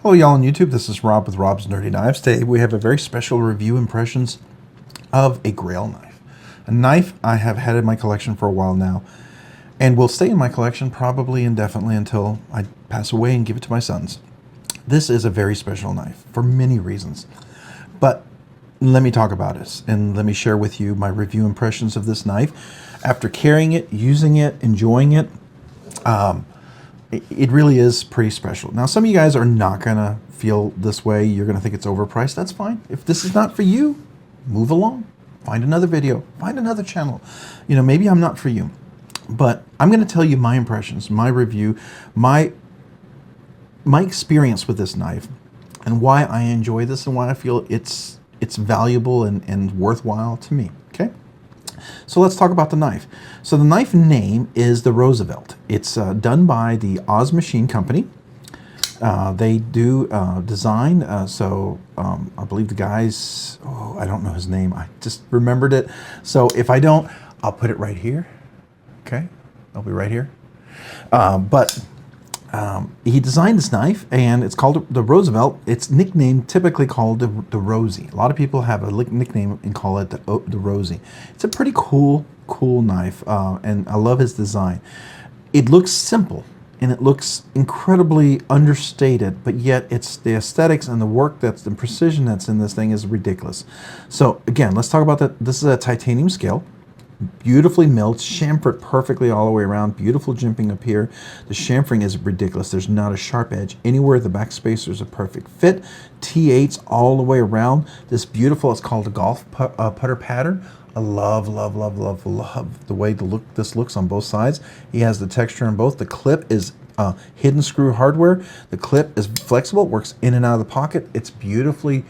Hello y'all on YouTube, this is Rob with Rob's Nerdy Knives. Today we have a very special review impressions of a grail knife. A knife I have had in my collection for a while now and will stay in my collection probably indefinitely until I pass away and give it to my sons. This is a very special knife for many reasons, but let me talk about it and let me share with you my review impressions of this knife. After carrying it, using it, enjoying it, it really is pretty special. Now, some of you guys are not going to feel this way. You're going to think it's overpriced. That's fine. If this is not for you, move along. Find another video. Find another channel. You know, maybe I'm not for you. But I'm going to tell you my impressions, my review, my experience with this knife, and why I enjoy this and why I feel it's valuable and worthwhile to me. Okay? So let's talk about the knife. So the knife name is the Roosevelt. It's done by the Oz Machine Company. They do design, I believe the guy's, I don't know his name. I just remembered it. So if I don't, I'll put it right here. Okay, I'll be right here. He designed this knife, and it's called the Roosevelt. It's nicknamed, typically called the Rosie. A lot of people have a nickname and call it the Rosie. It's a pretty cool knife, and I love his design. It looks simple, and it looks incredibly understated, but yet it's the aesthetics and the work the precision that's in this thing is ridiculous. So again, let's talk about that. This is a titanium scale. Beautifully milled, chamfered perfectly all the way around. Beautiful jimping up here. The chamfering is ridiculous. There's not a sharp edge anywhere. The back spacers are perfect fit. T8s all the way around. This beautiful, it's called a golf putter pattern. I love the way this looks on both sides. He has the texture on both. The clip is hidden screw hardware. The clip is flexible, works in and out of the pocket. It's beautifully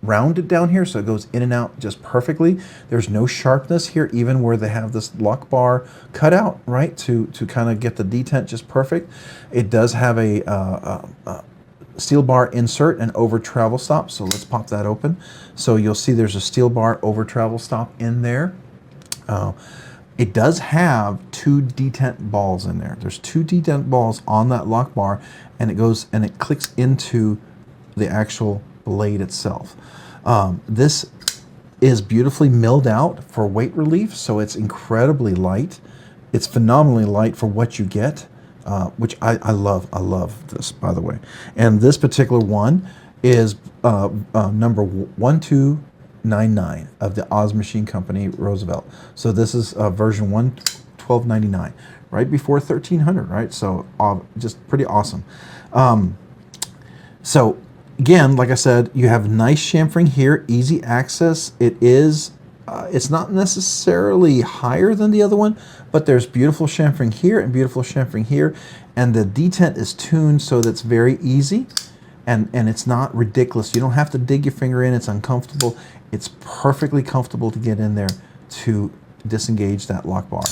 rounded down here, so it goes in and out just perfectly. There's no sharpness here, even where they have this lock bar cut out, right, to kind of get the detent just perfect. It does have a steel bar insert and over travel stop, so let's pop that open. So you'll see there's a steel bar over travel stop in there. It does have two detent balls in there. There's two detent balls on that lock bar, and it goes and it clicks into the actual blade itself. This is beautifully milled out for weight relief, so it's incredibly light. It's phenomenally light for what you get, which I love. I love this, by the way. And this particular one is number 1299 of the Oz Machine Company Roosevelt. So this is version 1299, right before 1300, right? So just pretty awesome. So again, like I said, you have nice chamfering here, easy access. It is, it's not necessarily higher than the other one, but there's beautiful chamfering here and beautiful chamfering here. And the detent is tuned so that's very easy and it's not ridiculous. You don't have to dig your finger in, it's uncomfortable. It's perfectly comfortable to get in there to disengage that lock bar.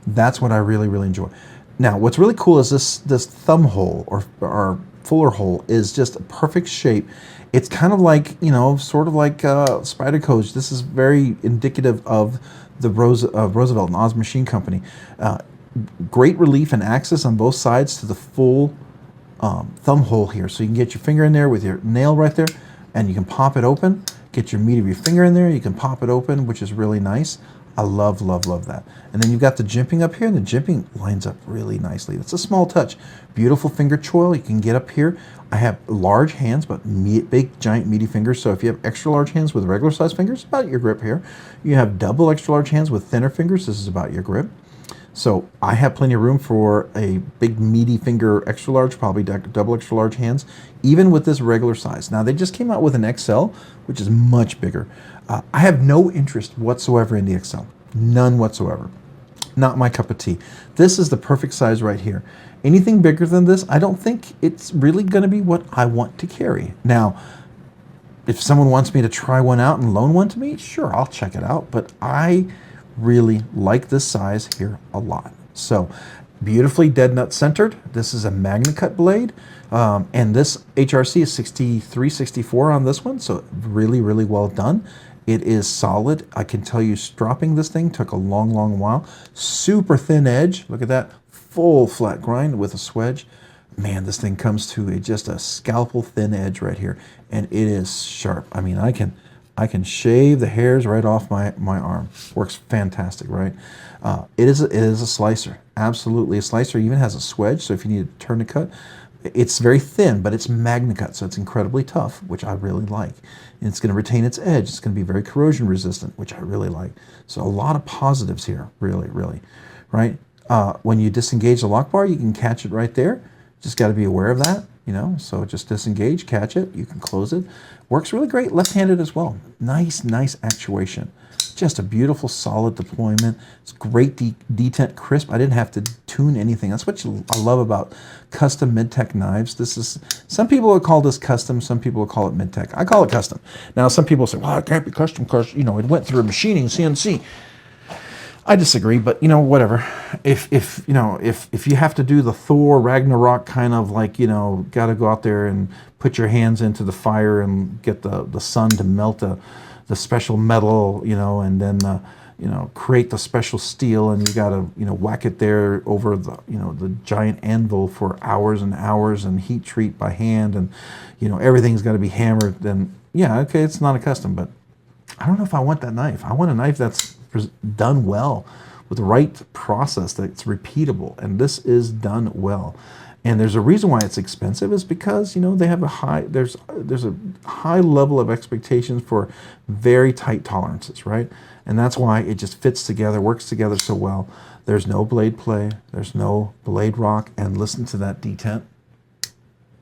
That's what I really enjoy. Now, what's really cool is this thumb hole or fuller hole is just a perfect shape. It's kind of like, you know, sort of like Spyderco's. This is very indicative of the Roosevelt and Oz Machine Company. Great relief and access on both sides to the full thumb hole here. So you can get your finger in there with your nail right there, and you can pop it open. Get your meat of your finger in there. You can pop it open, which is really nice. I love that. And then you've got the jimping up here, and the jimping lines up really nicely. It's a small touch. Beautiful finger choil you can get up here. I have large hands, but big, giant, meaty fingers. So if you have extra large hands with regular size fingers, about your grip here. You have double extra large hands with thinner fingers. This is about your grip. So I have plenty of room for a big, meaty finger, extra large, probably double extra large hands, even with this regular size. Now, they just came out with an XL, which is much bigger. I have no interest whatsoever in the XL. None whatsoever. Not my cup of tea. This is the perfect size right here. Anything bigger than this, I don't think it's really going to be what I want to carry. Now, if someone wants me to try one out and loan one to me, sure, I'll check it out. But I really like this size here a lot. So beautifully dead nut centered. This is a Magnacut blade, and this HRC is 6364 on this one, so really well done. It is solid. I can tell you stropping this thing took a long while. Super thin edge. Look at that. Full flat grind with a swedge. man, this thing comes to just a scalpel thin edge right here, and it is sharp. I mean, I can shave the hairs right off my arm. Works fantastic, right? It is a slicer, absolutely a slicer. It even has a swedge, so if you need to turn to cut, it's very thin, but it's Magnacut, so it's incredibly tough, which I really like. And it's going to retain its edge. It's going to be very corrosion resistant, which I really like. So a lot of positives here, really, really, right? When you disengage the lock bar, you can catch it right there. Just got to be aware of that, you know. So just disengage, catch it. You can close it. Works really great left-handed as well. Nice, nice actuation. Just a beautiful, solid deployment. It's great detent crisp. I didn't have to tune anything. That's what I love about custom mid-tech knives. This is, some people would call this custom, some people would call it mid-tech. I call it custom. Now, some people say, well, it can't be custom because, you know, it went through a machining CNC. I disagree, but you know, whatever. If you have to do the Thor Ragnarok kind of like, you know, got to go out there and put your hands into the fire and get the sun to melt the special metal, you know, and then you know, create the special steel, and you got to, you know, whack it there over the, you know, the giant anvil for hours and hours and heat treat by hand, and you know, everything's got to be hammered. Then yeah, okay, it's not a custom, but I don't know if I want that knife. I want a knife that's done well with the right process that's repeatable, and this is done well. And there's a reason why it's expensive, is because, you know, they have there's a high level of expectations for very tight tolerances, right? And that's why it just fits together, works together so well. There's no blade play, there's no blade rock, and listen to that detent.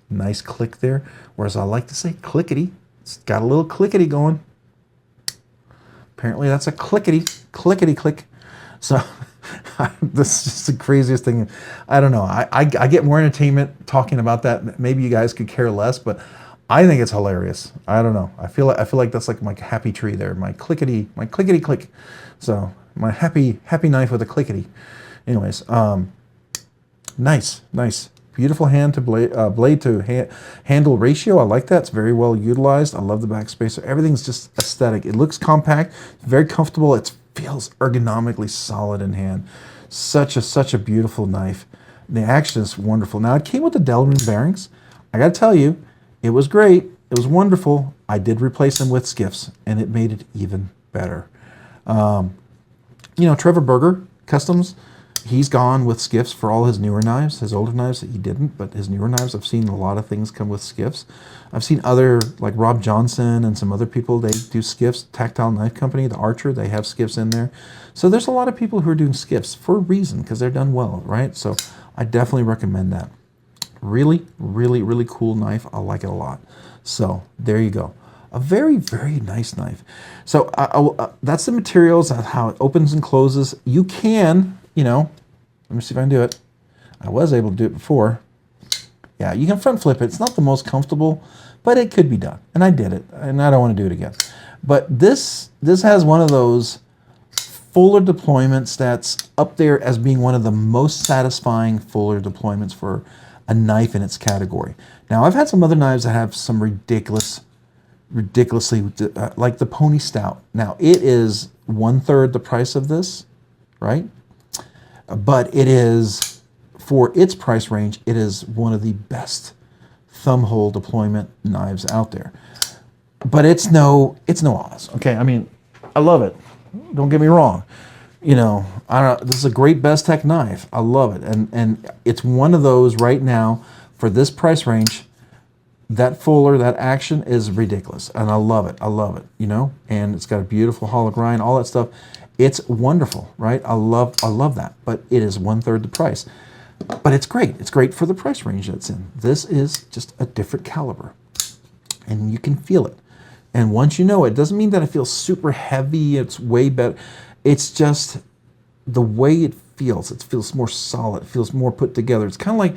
Nice click there, whereas I like to say clickety. It's got a little clickety going. Apparently that's a clickety click. So this is just the craziest thing. I don't know. I get more entertainment talking about that. Maybe you guys could care less, but I think it's hilarious. I don't know. I feel like that's like my happy tree there. My clickety click. So my happy knife with a clickety. Anyways, nice. Beautiful hand to blade to handle ratio. I like that. It's very well utilized. I love the backspacer. Everything's just aesthetic. It looks compact, very comfortable. It feels ergonomically solid in hand. Such a beautiful knife. The action is wonderful. Now, it came with the Delrin bearings. I got to tell you, it was great. It was wonderful. I did replace them with Skiffs, and it made it even better. You know, Trevor Berger Customs, he's gone with Skiffs for all his newer knives. His older knives, he didn't, but his newer knives, I've seen a lot of things come with Skiffs. I've seen other, like Rob Johnson and some other people, they do Skiffs. Tactile Knife Company, the Archer, they have Skiffs in there. So there's a lot of people who are doing Skiffs for a reason, because they're done well, right? So I definitely recommend that. Really cool knife. I like it a lot. So there you go. A very nice knife. So that's the materials, how it opens and closes. You can, you know, let me see if I can do it. I was able to do it before. Yeah, you can front flip it. It's not the most comfortable, but it could be done. And I did it, and I don't want to do it again. But this has one of those fuller deployments that's up there as being one of the most satisfying fuller deployments for a knife in its category. Now, I've had some other knives that have some ridiculously, like the Pony Stout. Now, it is 1/3 the price of this, right? But it is, for its price range, it is one of the best thumb hole deployment knives out there. But it's no Oz. Okay, I mean, I love it. Don't get me wrong. You know, this is a great Bestech knife. I love it, and it's one of those right now for this price range. That fuller, that action is ridiculous, and I love it. You know, and it's got a beautiful hollow grind, all that stuff. It's wonderful, right? I love that, but it is 1/3 the price. But it's great. It's great for the price range that's in. This is just a different caliber, and you can feel it. And once you know it, doesn't mean that it feels super heavy. It's way better. It's just the way it feels. It feels more solid. It feels more put together. It's kind of like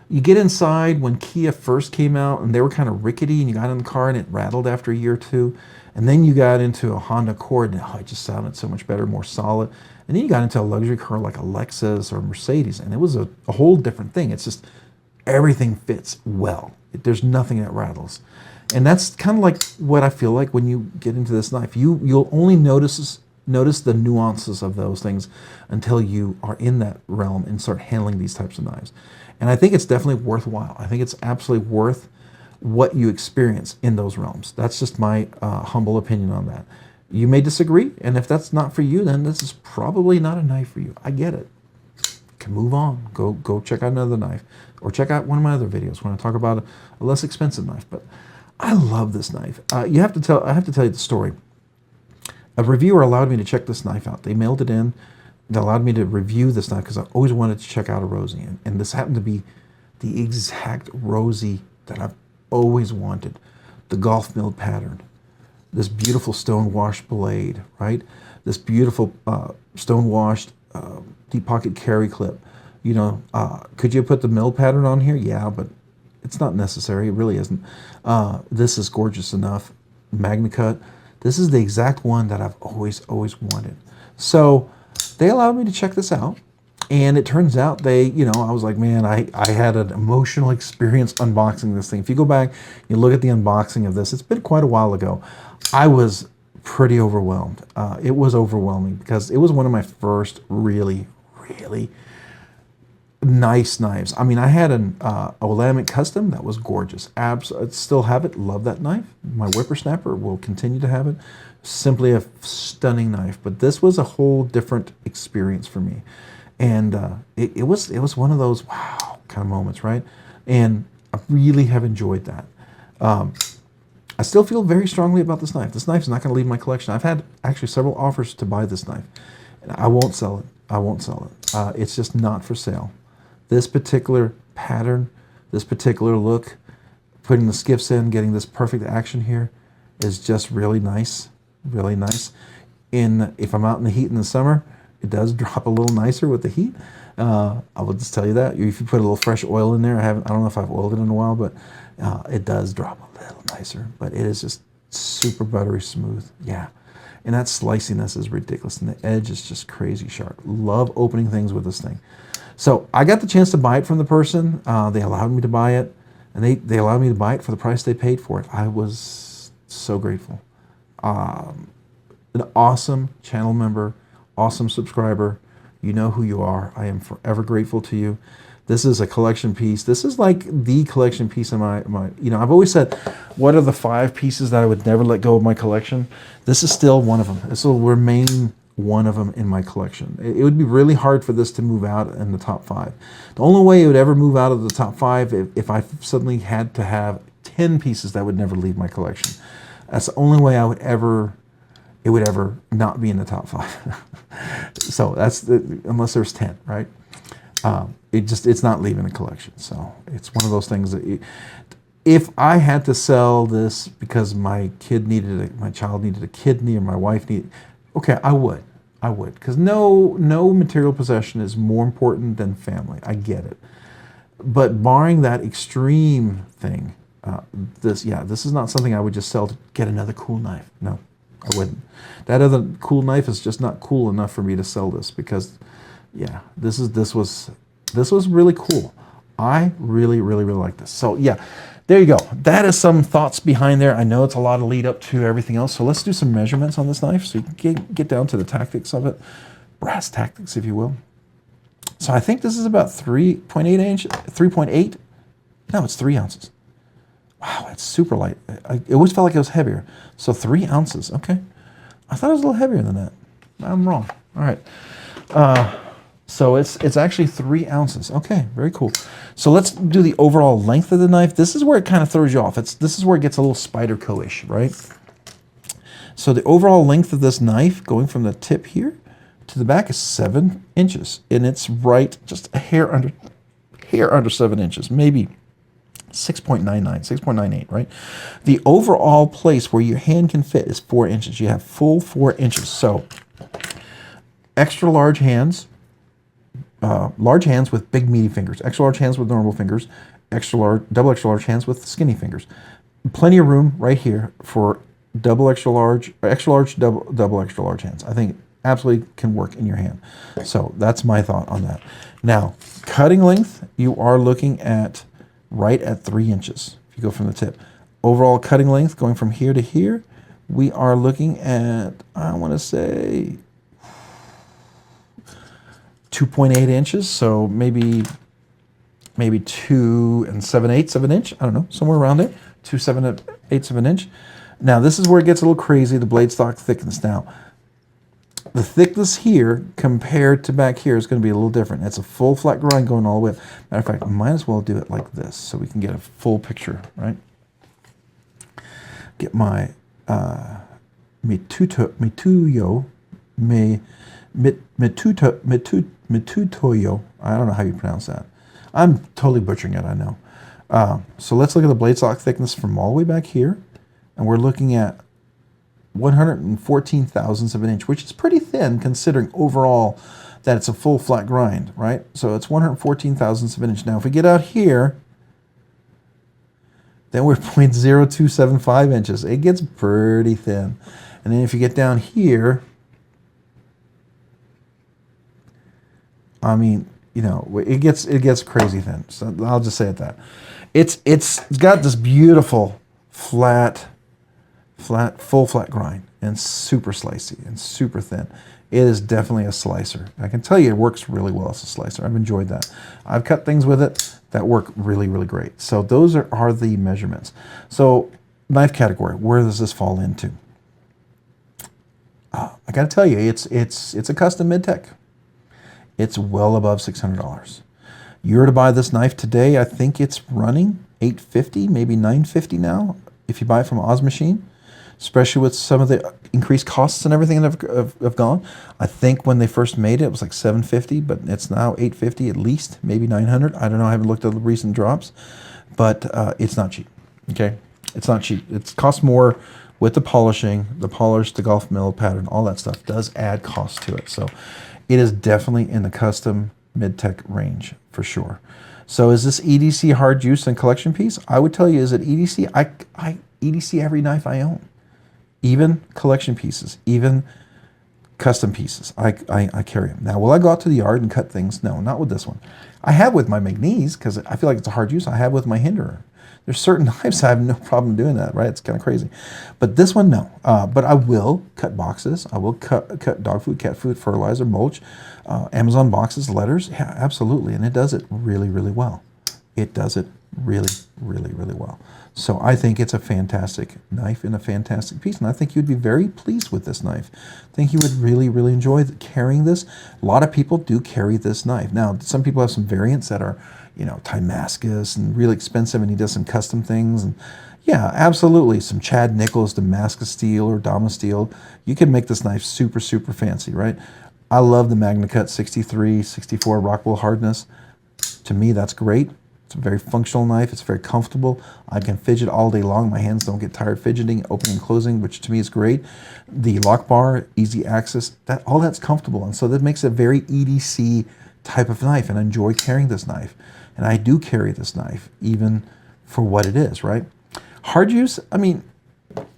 you get inside when Kia first came out, and they were kind of rickety, and you got in the car and it rattled after a year or two. And then you got into a Honda Accord, and it just sounded so much better, more solid. And then you got into a luxury car like a Lexus or a Mercedes, and it was a whole different thing. It's just everything fits well. There's nothing that rattles. And that's kind of like what I feel like when you get into this knife. You'll only notice the nuances of those things until you are in that realm and start handling these types of knives. And I think it's definitely worthwhile. I think it's absolutely worth what you experience in those realms. That's just my humble opinion on that. You may disagree, and if that's not for you, then this is probably not a knife for you. I get it. Can move on. Go check out another knife, or check out one of my other videos when I talk about a less expensive knife. But I love this knife. I have to tell you the story. A reviewer allowed me to check this knife out. They mailed it in. They allowed me to review this knife because I always wanted to check out a Rosie, and this happened to be the exact Rosie that I've always wanted. The golf milled pattern, this beautiful stone washed blade, right? This beautiful stone washed deep pocket carry clip. You know, could you put the mill pattern on here? Yeah, but it's not necessary. It really isn't. This is gorgeous enough. Magnacut. This is the exact one that I've always wanted. So they allowed me to check this out. And it turns out I was like, man, I had an emotional experience unboxing this thing. If you go back, you look at the unboxing of this, it's been quite a while ago. I was pretty overwhelmed. It was overwhelming because it was one of my first really nice knives. I mean, I had an Olamic Custom that was gorgeous. I still have it. Love that knife. My whippersnapper will continue to have it. Simply a stunning knife. But this was a whole different experience for me. And it was one of those wow kind of moments, right? And I really have enjoyed that. I still feel very strongly about this knife. This knife is not going to leave my collection. I've had actually several offers to buy this knife. And I won't sell it. I won't sell it. It's just not for sale. This particular pattern, this particular look, putting the skiffs in, getting this perfect action here is just really nice, really nice. If I'm out in the heat in the summer, it does drop a little nicer with the heat. I will just tell you that. If you put a little fresh oil in there, I don't know if I've oiled it in a while, but it does drop a little nicer. But it is just super buttery smooth. Yeah. And that sliciness is ridiculous. And the edge is just crazy sharp. Love opening things with this thing. So I got the chance to buy it from the person. They allowed me to buy it. And they allowed me to buy it for the price they paid for it. I was so grateful. An awesome channel member. Awesome subscriber. You know who you are. I am forever grateful to you. This is a collection piece. This is like the collection piece of my I've always said, what are the 5 pieces that I would never let go of my collection? This is still one of them. This will remain one of them in my collection. It would be really hard for this to move out in the top 5. The only way it would ever move out of the top 5 if I suddenly had to have 10 pieces that would never leave my collection. That's the only way it would ever not be in the top 5. So that's unless there's 10, right? It's not leaving the collection. So it's one of those things that if I had to sell this because my child needed a kidney or my wife needed, okay, I would, because no material possession is more important than family. I get it, but barring that extreme thing, this is not something I would just sell to get another cool knife. No. I wouldn't. That other cool knife is just not cool enough for me to sell this because, yeah, this was really cool. I really like this. So yeah, there you go. That is some thoughts behind there. I know it's a lot of lead up to everything else. So let's do some measurements on this knife so you can get down to the tactics of it, brass tactics, if you will. So I think this is about 3.8 inch, 3.8. No, it's 3 ounces. Wow, it's super light. It always felt like it was heavier. So 3 ounces, okay. I thought it was a little heavier than that. I'm wrong. All right. So it's actually 3 ounces. Okay, very cool. So let's do the overall length of the knife. This is where it kind of throws you off. This is where it gets a little Spyderco-ish, right? So the overall length of this knife, going from the tip here to the back, is 7 inches. And it's right just a hair under 7 inches, maybe 6.99, 6.98, right? The overall place where your hand can fit is 4 inches. You have full 4 inches. So extra large hands with big meaty fingers, extra large hands with normal fingers, double extra large hands with skinny fingers. Plenty of room right here for double extra large, double extra large hands. I think it absolutely can work in your hand. So that's my thought on that. Now, cutting length, you are looking at right at 3 inches. If you go from the tip, overall cutting length going from here to here, we are looking at, I want to say 2.8 inches. So maybe maybe 2 7/8 of an inch. I don't know, somewhere around there, 2 7/8 of an inch. Now this is where it gets a little crazy, the blade stock thickness. Now, the thickness here compared to back here is going to be a little different. It's a full flat grind going all the way up. Matter of fact, I might as well do it like this so we can get a full picture, right? Get my mitutoyo, I don't know how you pronounce that. I'm totally butchering it, I know. So let's look at the blade stock thickness from all the way back here, and we're looking at 114 thousandths of an inch, which is pretty thin considering overall that it's a full flat grind, right? So it's 114 thousandths of an inch. Now, if we get out here, then we're 0.0275 inches. It gets pretty thin. And then if you get down here, I mean, you know, it gets crazy thin. So I'll just say it that. It's got this beautiful full flat grind and super slicey and super thin. It is definitely a slicer. I can tell you it works really well as a slicer. I've enjoyed that. I've cut things with it that work really, really great. So those are the measurements. So knife category, where does this fall into? I got to tell you, it's a custom mid-tech. It's well above $600. You're to buy this knife today, I think it's running $850, maybe $950 now, if you buy it from Oz Machine, especially with some of the increased costs and everything that have gone. I think when they first made it, it was like $750, but it's now $850 at least, maybe $900. I don't know, I haven't looked at the recent drops, but it's not cheap, okay? It's not cheap. It costs more with the polishing, the polish, the golf mill pattern, all that stuff does add cost to it. So it is definitely in the custom mid-tech range for sure. So is this EDC hard use and collection piece? I would tell you, is it EDC? I EDC every knife I own, even collection pieces, even custom pieces. I carry them. Now, will I go out to the yard and cut things? No, not with this one. I have with my McNeese because I feel like it's a hard use. I have with my Hinderer. There's certain knives I have no problem doing that, right? It's kind of crazy. But this one, no. But I will cut boxes. I will cut dog food, cat food, fertilizer, mulch, Amazon boxes, letters. Yeah, absolutely. And it does it really, really well. It does it really, really, really well. So I think it's a fantastic knife and a fantastic piece. And I think you'd be very pleased with this knife. I think you would really, really enjoy carrying this. A lot of people do carry this knife. Now, some people have some variants that are, you know, Damascus and really expensive, and he does some custom things. And yeah, absolutely, some Chad Nichols Damascus steel or Dama steel. You can make this knife super, super fancy, right? I love the Magnacut 63, 64 Rockwell hardness. To me, that's great. It's a very functional knife. It's very comfortable. I can fidget all day long. My hands don't get tired fidgeting, opening and closing, which to me is great. The lock bar, easy access, all that's comfortable. And so that makes it a very EDC type of knife, and I enjoy carrying this knife. And I do carry this knife, even for what it is, right? Hard use, I mean,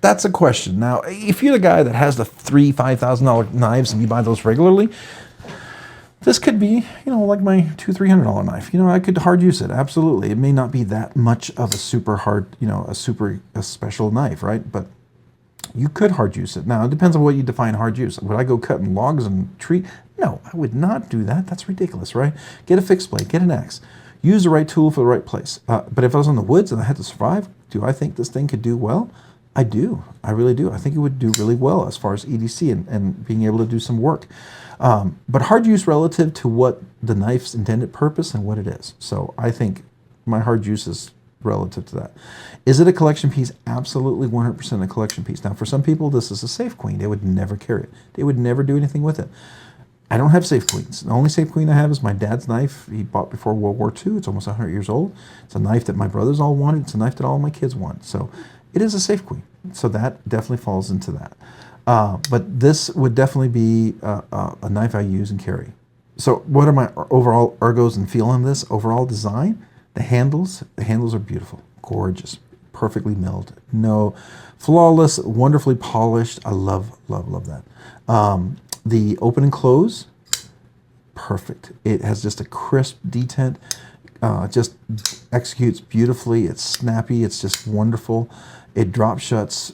that's a question. Now, if you're the guy that has the $3,000-$5,000 knives and you buy those regularly, this could be, you know, like my $200-$300 knife. You know, I could hard use it, absolutely. It may not be that much of a super hard, you know, a special knife, right? But you could hard use it. Now, it depends on what you define hard use. Would I go cutting logs and tree? No, I would not do that. That's ridiculous, right? Get a fixed blade, get an axe. Use the right tool for the right place. But if I was in the woods and I had to survive, do I think this thing could do well? I do. I really do. I think it would do really well as far as EDC and being able to do some work. But hard use relative to what the knife's intended purpose and what it is. So I think my hard use is relative to that. Is it a collection piece? Absolutely 100% a collection piece. Now, for some people, this is a safe queen. They would never carry it. They would never do anything with it. I don't have safe queens. The only safe queen I have is my dad's knife he bought before World War II. It's almost 100 years old. It's a knife that my brothers all wanted. It's a knife that all my kids want. So it is a safe queen. So that definitely falls into that. But this would definitely be a knife I use and carry. So what are my overall ergos and feel on this? Overall design, the handles are beautiful, gorgeous, perfectly milled. No, flawless, wonderfully polished. I love, love, love that. The open and close, perfect. It has just a crisp detent, just executes beautifully. It's snappy, it's just wonderful. It drop shuts,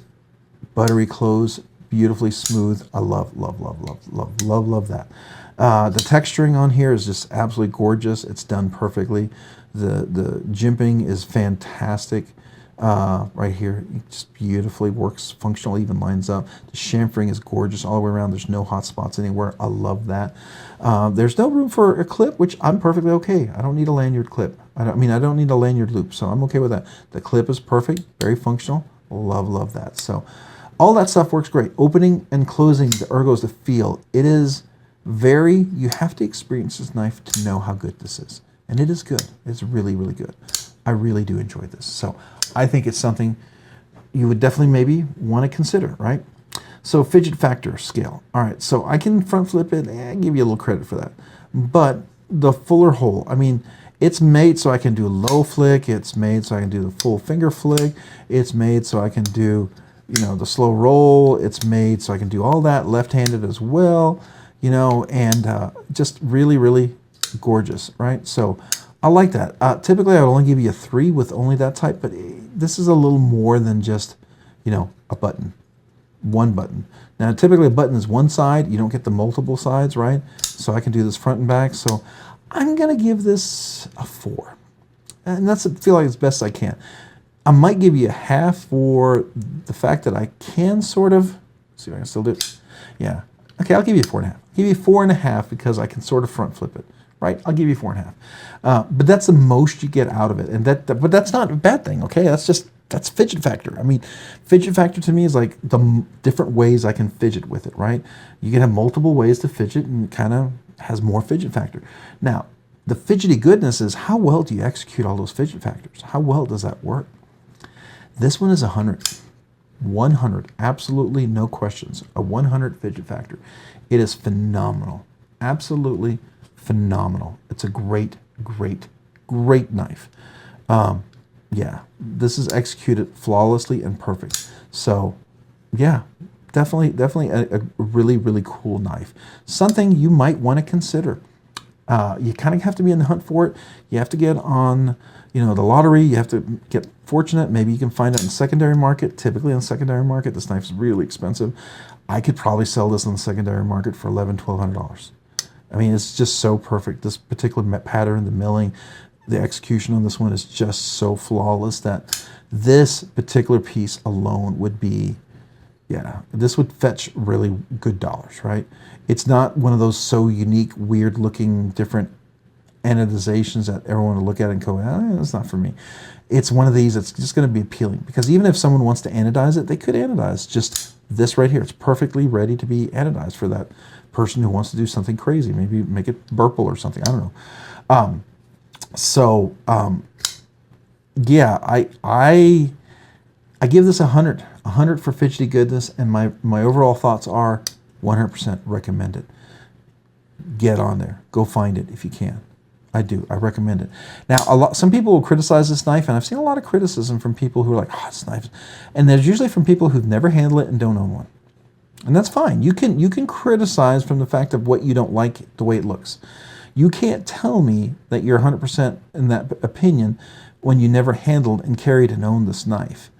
buttery close, beautifully smooth. I love, love, love, love, love, love, love that. The texturing on here is just absolutely gorgeous. It's done perfectly. The jimping is fantastic. Right here, it just beautifully works, functional, even lines up. The chamfering is gorgeous all the way around. There's no hot spots anywhere. I love that. There's no room for a clip, which I'm perfectly okay. I don't need a lanyard clip. I don't need a lanyard loop, so I'm okay with that. The clip is perfect, very functional. Love that. So all that stuff works great. Opening and closing the ergos, the feel, it is very, you have to experience this knife to know how good this is. And it is good. It's really, really good. I really do enjoy this. So I think it's something you would definitely maybe want to consider, right? So fidget factor scale. All right, so I can front flip it and give you a little credit for that. But the fuller hole, I mean, it's made so I can do low flick. It's made so I can do the full finger flick. It's made so I can do, you know, the slow roll. It's made so I can do all that left-handed as well, you know, and just really, really gorgeous, right? So I like that. Typically, I would only give you a 3 with only that type, but this is a little more than just, you know, a button, one button. Now, typically a button is one side. You don't get the multiple sides, right? So I can do this front and back. So I'm going to give this a 4. And that's feel like as best I can. I might give you a half for the fact that I can sort of, see if I can still do it. Yeah. Okay, I'll give you a 4.5. I'll give you 4.5 because I can sort of front flip it. Right, I'll give you 4.5, but that's the most you get out of it, and but that's not a bad thing. Okay, that's fidget factor. I mean, fidget factor to me is like the different ways I can fidget with it. Right, you can have multiple ways to fidget, and it kind of has more fidget factor. Now, the fidgety goodness is how well do you execute all those fidget factors? How well does that work? This one is 100, 100, absolutely no questions. A 100 fidget factor. It is phenomenal, absolutely phenomenal. It's a great knife. Yeah, this is executed flawlessly and perfect. So yeah, definitely a really, really cool knife. Something you might want to consider. You kind of have to be in the hunt for it. You have to get on, you know, the lottery. You have to get fortunate. Maybe you can find it in the secondary market. Typically in the secondary market, this knife's really expensive. I could probably sell this on the secondary market for $1,100, $1,200. I mean, it's just so perfect. This particular pattern, the milling, the execution on this one is just so flawless that this particular piece alone would be, yeah, this would fetch really good dollars, right? It's not one of those so unique, weird looking, different anodizations that everyone will look at and go, that's not for me. It's one of these that's just going to be appealing, because even if someone wants to anodize it, they could anodize just this right here. It's perfectly ready to be anodized for that person who wants to do something crazy, maybe make it purple or something. I don't know. Yeah, I give this 100 for fidgety goodness, and my overall thoughts are 100% recommend it. Get on there, go find it if you can. I do. I recommend it. Now, some people will criticize this knife, and I've seen a lot of criticism from people who are like, "Oh, this knife," and there's usually from people who've never handled it and don't own one. And that's fine. You can criticize from the fact of what you don't like the way it looks. You can't tell me that you're 100% in that opinion when you never handled and carried and owned this knife.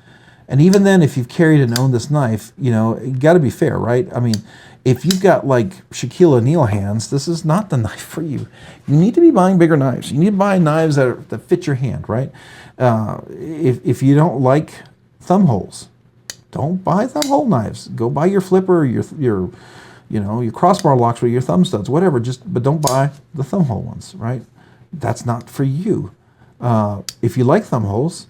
And even then, if you've carried and owned this knife, you know, you got to be fair, right? I mean, if you've got like Shaquille O'Neal hands, this is not the knife for you. You need to be buying bigger knives. You need to buy knives that fit your hand, right? If you don't like thumb holes, don't buy thumb hole knives. Go buy your flipper, your crossbar locks with your thumb studs, whatever. But don't buy the thumb hole ones, right? That's not for you. If you like thumb holes,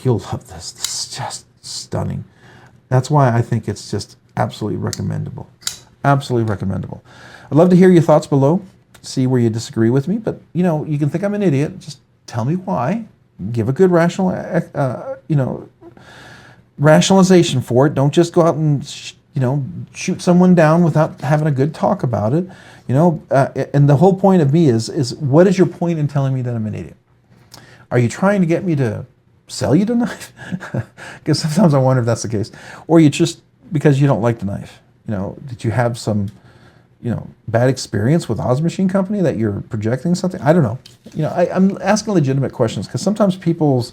you'll love this. This is just stunning. That's why I think it's just absolutely recommendable. Absolutely recommendable. I'd love to hear your thoughts below. See where you disagree with me, but you know, you can think I'm an idiot. Just tell me why. Give a good rational, rationalization for it. Don't just go out and shoot someone down without having a good talk about it. And the whole point of me is what is your point in telling me that I'm an idiot? Are you trying to get me to sell you the knife? Because sometimes I wonder if that's the case. Or you just, because you don't like the knife. Did you have some, bad experience with Oz Machine Company that you're projecting something? I don't know. I'm asking legitimate questions because sometimes people's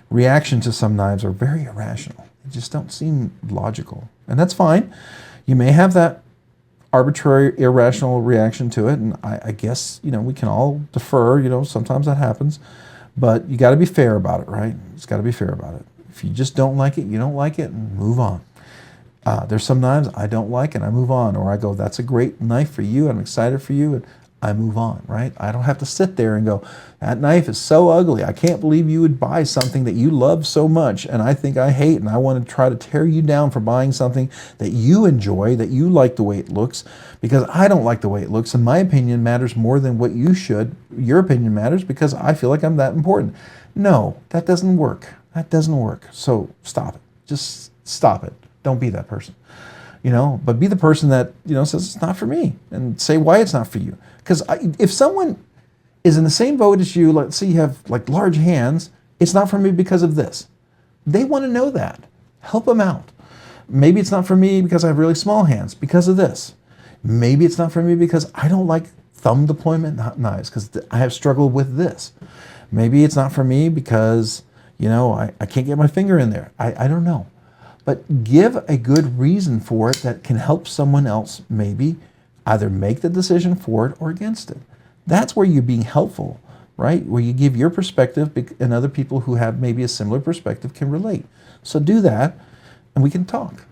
reaction to some knives are very irrational. They just don't seem logical. And that's fine. You may have that arbitrary, irrational reaction to it. And I guess, we can all defer, sometimes that happens. But you got to be fair about it, right? It's got to be fair about it. If you just don't like it, you don't like it, and move on. There's some knives I don't like, and I move on. Or I go, that's a great knife for you, I'm excited for you, and I move on, right? I don't have to sit there and go, that knife is so ugly. I can't believe you would buy something that you love so much and I think I hate, and I want to try to tear you down for buying something that you enjoy, that you like the way it looks, because I don't like the way it looks, and my opinion matters more than what you should. Your opinion matters because I feel like I'm that important. No, that doesn't work. That doesn't work. So stop it. Just stop it. Don't be that person. But be the person that, says it's not for me, and say why it's not for you. Because if someone is in the same boat as you, let's say you have like large hands, it's not for me because of this. They want to know that. Help them out. Maybe it's not for me because I have really small hands because of this. Maybe it's not for me because I don't like thumb deployment knives because I have struggled with this. Maybe it's not for me because, I can't get my finger in there. I don't know. But give a good reason for it that can help someone else maybe either make the decision for it or against it. That's where you're being helpful, right? Where you give your perspective and other people who have maybe a similar perspective can relate. So do that and we can talk.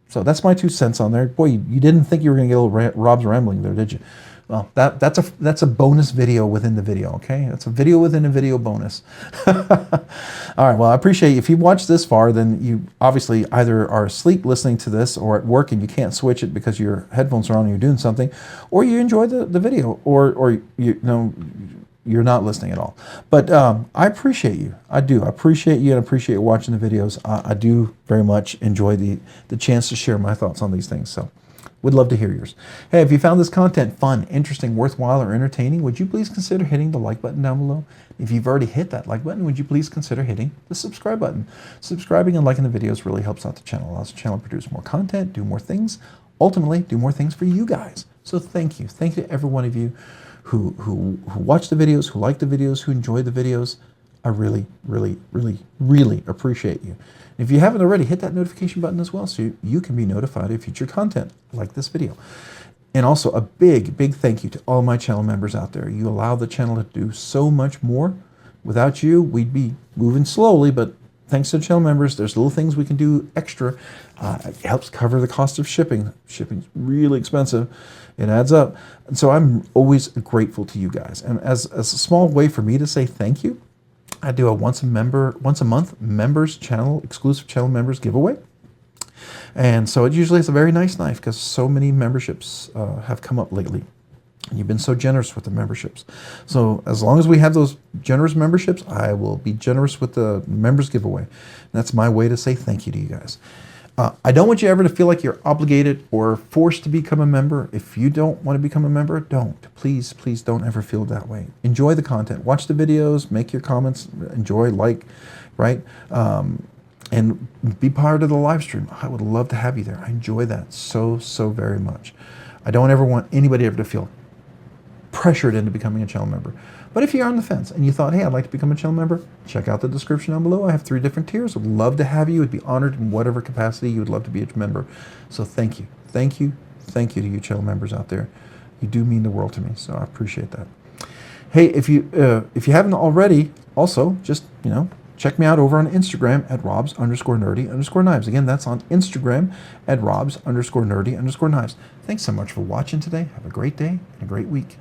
So that's my 2 cents on there. Boy, you didn't think you were going to get a little Rob's rambling there, did you? Well, that's a bonus video within the video, okay? That's a video within a video bonus. All right, well, I appreciate you. If you've watched this far, then you obviously either are asleep listening to this or at work and you can't switch it because your headphones are on and you're doing something, or you enjoy the video, or you're not listening at all. But I appreciate you. I do. I appreciate you and appreciate watching the videos. I do very much enjoy the chance to share my thoughts on these things. So would love to hear yours. Hey, if you found this content fun, interesting, worthwhile, or entertaining, would you please consider hitting the like button down below? If you've already hit that like button, would you please consider hitting the subscribe button? Subscribing and liking the videos really helps out the channel, allows the channel to produce more content, do more things, ultimately do more things for you guys. So thank you. Thank you to every one of you who watch the videos, who like the videos, who enjoy the videos. I really, really, really, really appreciate you. If you haven't already, hit that notification button as well so you can be notified of future content like this video. And also a big, big thank you to all my channel members out there. You allow the channel to do so much more. Without you, we'd be moving slowly, but thanks to the channel members, there's little things we can do extra. It helps cover the cost of shipping. Shipping's really expensive. It adds up. And so I'm always grateful to you guys. And as a small way for me to say thank you, I do a once a month members channel, exclusive channel members giveaway. And so it usually is a very nice knife because so many memberships have come up lately. And you've been so generous with the memberships. So as long as we have those generous memberships, I will be generous with the members giveaway. And that's my way to say thank you to you guys. I don't want you ever to feel like you're obligated or forced to become a member. If you don't want to become a member, don't. Please, please don't ever feel that way. Enjoy the content. Watch the videos. Make your comments. Enjoy, like, right? And be part of the live stream. I would love to have you there. I enjoy that so, so very much. I don't ever want anybody ever to feel pressured into becoming a channel member. But if you're on the fence and you thought, hey, I'd like to become a channel member, check out the description down below. I have 3 different tiers. I'd love to have you. I'd be honored in whatever capacity you would love to be a member. So thank you. Thank you. Thank you to you channel members out there. You do mean the world to me, so I appreciate that. Hey, if you haven't already, also just, check me out over on Instagram at robs_nerdy_knives. Again, that's on Instagram at robs_nerdy_knives. Thanks so much for watching today. Have a great day and a great week.